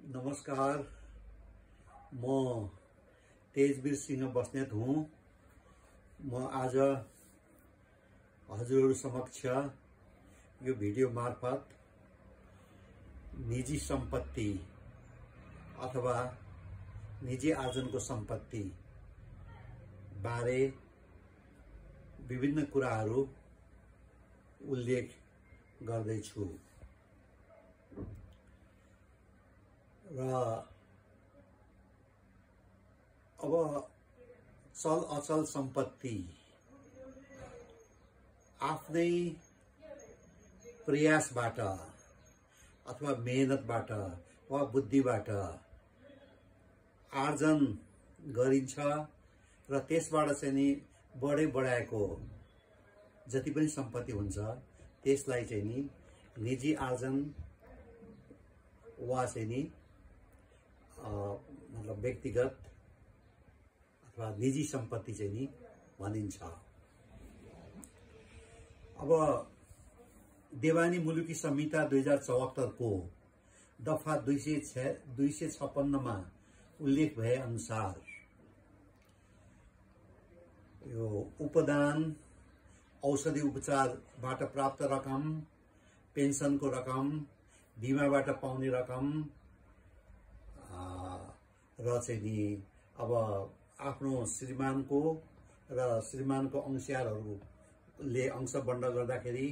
नमस्कार, म तेजवीर सिंह बस्नेत हुँ। म आज हजुरहरु समक्ष यो भिडियो मार्फत निजी सम्पत्ति अथवा निजी आर्जनको सम्पत्ति बारे विभिन्न कुराहरू उल्लेख गर्दैछु र अब चल अचल सम्पत्ति आफ्नै प्रयासबाट अथवा मेहनतबाट वा बुद्धिबाट आर्जन गरिन्छ र त्यसबाट चाहिँ नि बढाएको जति पनि सम्पत्ति हुन्छ त्यसलाई चाहिँ नि निजी आर्जन वा चाहिँ नि मतलब व्यक्तिगत अथवा निजी सम्पत्ति चाहिँ नि भनिन्छ। अब देवानी मुलुकी संहिता 2074 को दफा 256 मा उल्लेख भए अनुसार यो उपदान, औषधि उपचारबाट प्राप्त रकम, पेन्सनको रकम, बीमाबाट पाउने रकम र चाहिँ नि अब आफ्नो श्रीमानको र श्रीमानको अंशहरूले अंश बन्ड गर्दाखेरि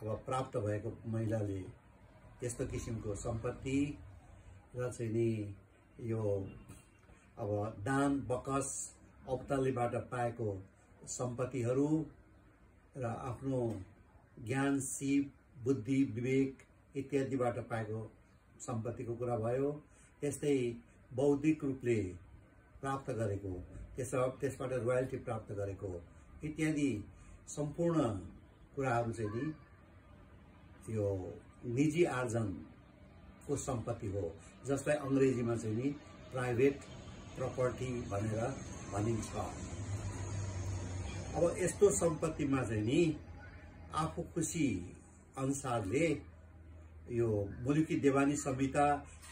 अब प्राप्त भएको महिलाले यस्तो किसिमको सम्पत्ति र चाहिँ नि यो अब दान बकस औपतालीबाट पाएको सम्पत्तिहरू र आफ्नो ज्ञान, सिप, बुद्धि, विवेक इत्यादिबाट पाएको सम्पत्तिको कुरा भयो। त्यस्तै बौद्धिक रूपले प्राप्त गरेको, त्यसबाट रोयल्टी प्राप्त गरेको इत्यादि सम्पूर्ण कुराहरू चाहिँ नि यो निजी आर्जनको सम्पत्ति हो, जसलाई अंग्रेजीमा चाहिँ नि प्राइभेट प्रपर्टी भनेर भनिन्छ। अब यस्तो सम्पत्तिमा चाहिँ नि आफू खुसी अनुसारले यो मुलुकी देवानी संहिता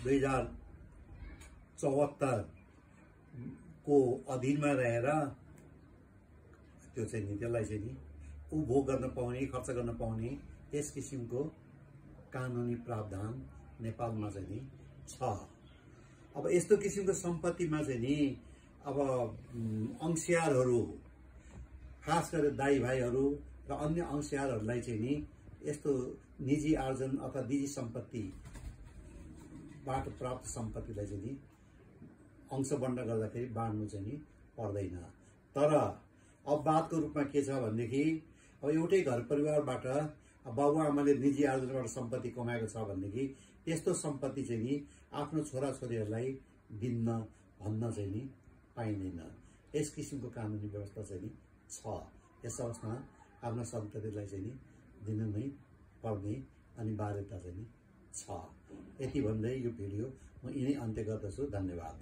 2074 को अधीनमा रहेर त्यो चाहिँ नि त्यसलाई चाहिँ नि उपभोग गर्न पाउने, खर्च गर्न पाउने त्यस किसिमको कानुनी प्रावधान नेपालमा चाहिँ नि छ। अब यस्तो किसिमको सम्पत्तिमा चाहिँ नि अब अंशयारहरू, खास गरेर दाइ भाइहरू र अन्य अंशयारहरूलाई चाहिँ नि यस्तो निजी आर्जन अथवा निजी सम्पत्तिबाट प्राप्त सम्पत्तिलाई चाहिँ नि अंश बन्ड गर्दाखेरि बाँड्नु चाहिँ नि पर्दैन। तर अब बातको रूपमा के छ भनेदेखि अब एउटै घर परिवारबाट बाबुआमाले निजी आर्जनबाट सम्पत्ति कमाएको छ भनेदेखि त्यस्तो सम्पत्ति चाहिँ नि आफ्नो छोराछोरीहरूलाई दिन्न भन्न चाहिँ नि पाइँदैन। यस किसिमको कानुनी व्यवस्था चाहिँ नि छ। यस अवस्थामा आफ्ना सन्ततिलाई चाहिँ नि दिनु नै पर्ने अनिवार्यता चाहिँ नि छ। यति भन्दै यो भिडियो म यिनै अन्त्य गर्दछु। धन्यवाद।